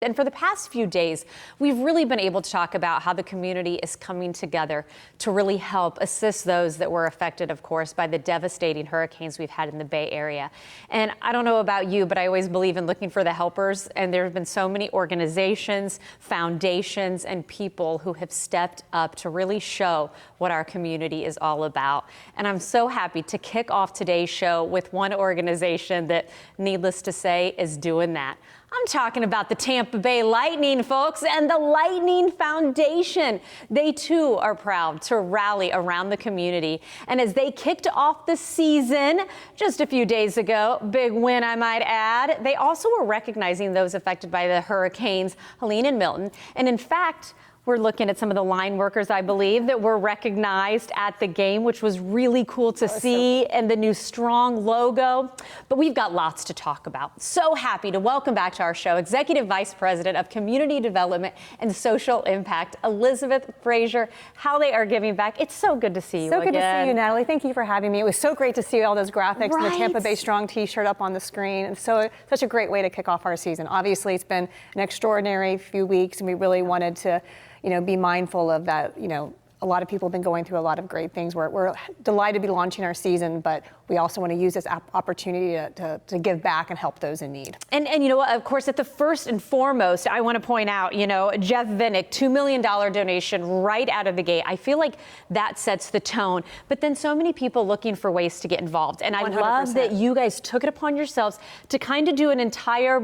And for the past few days, we've really been able to talk about how the community is coming together to really help assist those that were affected, of course, by the devastating hurricanes we've had in the Bay Area. And I don't know about you, but I always believe in looking for the helpers. And there have been so many organizations, foundations, and people who have stepped up to really show what our community is all about. And I'm so happy to kick off today's show with one organization that, needless to say, is doing that. I'm talking about the Tampa Bay Lightning, folks, and the Lightning Foundation. They, too, are proud to rally around the community. And as they kicked off the season just a few days ago, big win, I might add, they also were recognizing those affected by the Hurricanes Helene and Milton. And in fact, we're looking at some of the line workers, I believe, that were recognized at the game, which was really cool to see, and the new Strong logo. But we've got lots to talk about. So happy to welcome back to our show Executive Vice President of Community Development and Social Impact, Elizabeth Frazier. How they are giving back. It's so good to see you again. So good to see you, Natalie. Thank you for having me. It was so great to see all those graphics and the Tampa Bay Strong t-shirt up on the screen. And so such a great way to kick off our season. Obviously, it's been an extraordinary few weeks, and we really wanted to be mindful of that. A lot of people have been going through a lot of great things. We're delighted to be launching our season, but we also want to use this opportunity to give back and help those in need. And you know what, of course, at the first and foremost, I want to point out, Jeff Vinnick, $2 million donation right out of the gate. I feel like that sets the tone, but then so many people looking for ways to get involved. And 100%. I love that you guys took it upon yourselves to kind of do an entire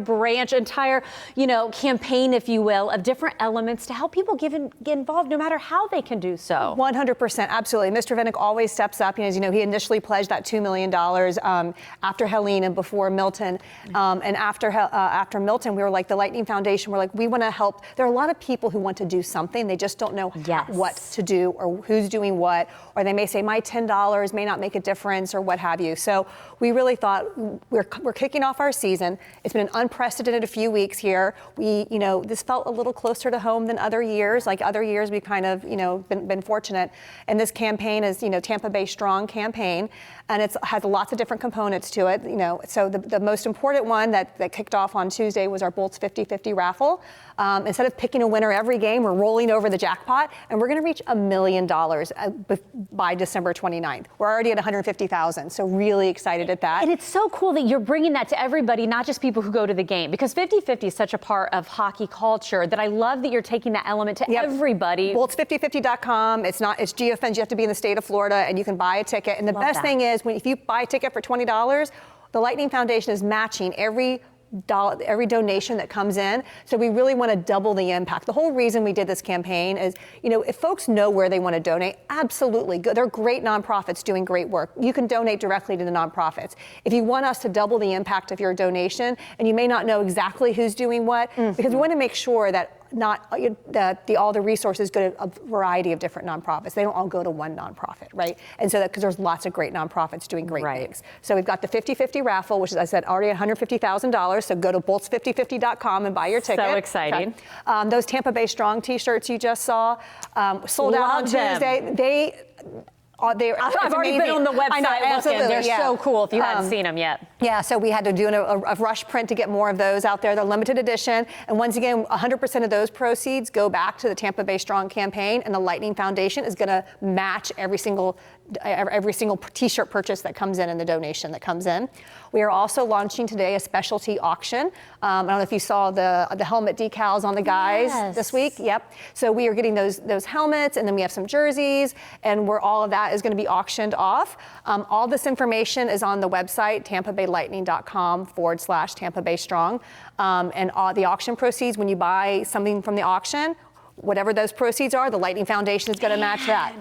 campaign, if you will, of different elements to help people get involved no matter how they can do so. 100%, absolutely. Mr. Vinnick always steps up. As you know, he initially pledged that $2 million after Helene and before Milton. And after Milton, we were like, the Lightning Foundation, we're like, we want to help. There are a lot of people who want to do something. They just don't know what to do or who's doing what. Or they may say, my $10 may not make a difference or what have you. So we really thought we're kicking off our season. It's been an unprecedented few weeks here. This felt a little closer to home than other years. Like other years, we kind of, been fortunate. And this campaign is, Tampa Bay Strong campaign. And it has lots of different components to it. So the most important one that kicked off on Tuesday was our Bolts 50-50 raffle. Instead of picking a winner every game, we're rolling over the jackpot, and we're going to reach $1 million by December 29th. We're already at 150,000, so really excited at that. And it's so cool that you're bringing that to everybody, not just people who go to the game, because 50-50 is such a part of hockey culture that I love that you're taking that element to everybody. Bolts5050.com. It's geofence. You have to be in the state of Florida, and you can buy a ticket. And the best thing is, if you buy a ticket for $20, the Lightning Foundation is matching every donation that comes in. So we really want to double the impact. The whole reason we did this campaign is, if folks know where they want to donate, absolutely. They're great nonprofits doing great work. You can donate directly to the nonprofits. If you want us to double the impact of your donation, and you may not know exactly who's doing what, because we want to make sure that all the resources go to a variety of different nonprofits. They don't all go to one nonprofit, right? And so because there's lots of great nonprofits doing great things. So we've got the 50-50 raffle, which is, I said, already $150,000. So go to Bolts5050.com and buy your ticket. So exciting. Okay. Those Tampa Bay Strong t-shirts you just saw sold out on Tuesday. I've already been on the website looking. They're so cool if you hadn't seen them yet. Yeah, so we had to do a rush print to get more of those out there. They're limited edition. And once again, 100% of those proceeds go back to the Tampa Bay Strong campaign, and the Lightning Foundation is going to match every single t-shirt purchase that comes in and the donation that comes in. We are also launching today a specialty auction. I don't know if you saw the helmet decals on the guys this week. Yep. So we are getting those helmets, and then we have some jerseys, and all of that is going to be auctioned off. All this information is on the website, tampabaylightning.com/Tampa Bay Strong. And the auction proceeds, when you buy something from the auction, whatever those proceeds are, the Lightning Foundation is going to match that.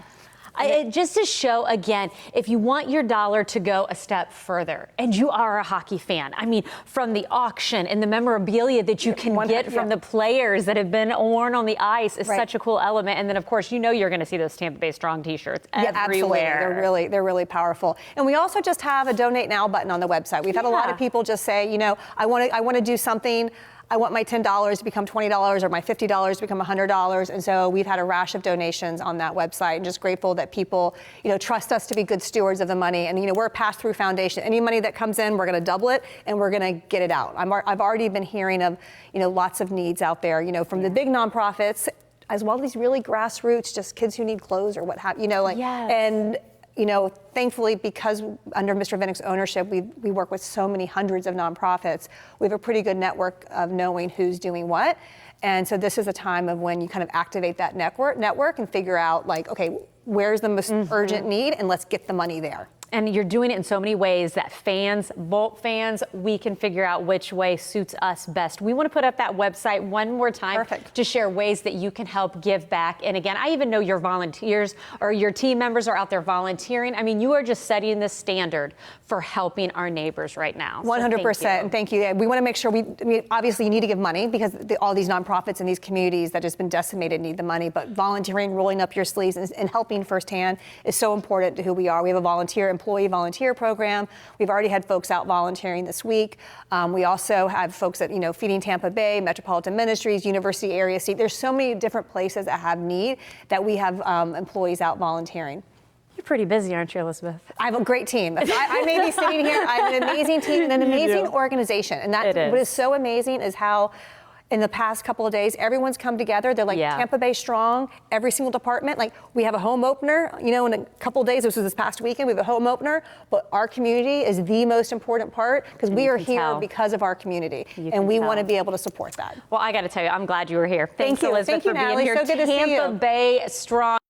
Just to show, again, if you want your dollar to go a step further, and you are a hockey fan, I mean, from the auction and the memorabilia that you can get from the players that have been worn on the ice is such a cool element. And then, of course, you're going to see those Tampa Bay Strong t-shirts everywhere. Absolutely. They're really powerful. And we also just have a Donate Now button on the website. We've had a lot of people just say, I want to do something. I want my $10 to become $20 or my $50 to become $100. And so we've had a rash of donations on that website, and just grateful that people, trust us to be good stewards of the money. And, we're a pass-through foundation. Any money that comes in, we're going to double it and we're going to get it out. I've already been hearing of, lots of needs out there, from the big nonprofits, as well as these really grassroots, just kids who need clothes or what have Yes. And thankfully, because under Mr. Vinnick's ownership, we work with so many hundreds of nonprofits. We have a pretty good network of knowing who's doing what. And so this is a time of when you kind of activate that network and figure out, okay, where's the most urgent need, and let's get the money there. And you're doing it in so many ways that Bolt fans, we can figure out which way suits us best. We want to put up that website one more time. Perfect. To share ways that you can help give back. And again, I even know your volunteers or your team members are out there volunteering. I mean, you are just setting the standard for helping our neighbors right now. 100%. And thank you. We want to make sure obviously you need to give money because all these nonprofits in these communities that has been decimated need the money. But volunteering, rolling up your sleeves and helping firsthand is so important to who we are. We have a employee volunteer program. We've already had folks out volunteering this week. We also have folks at, Feeding Tampa Bay, Metropolitan Ministries, University Area Seat. There's so many different places that have need that we have employees out volunteering. You're pretty busy, aren't you, Elizabeth? I have a great team. I may be sitting here. I have an amazing team and an amazing organization. And what is so amazing is how in the past couple of days, everyone's come together. They're like Tampa Bay Strong, every single department. Like we have a home opener, in a couple of days, this past weekend, we have a home opener, but our community is the most important part because we are here because of our community. And we want to be able to support that. Well, I got to tell you, I'm glad you were here. Thanks, Thank you. Elizabeth, Thank you, for being Natalie. here. So good to see you. Tampa Bay Strong.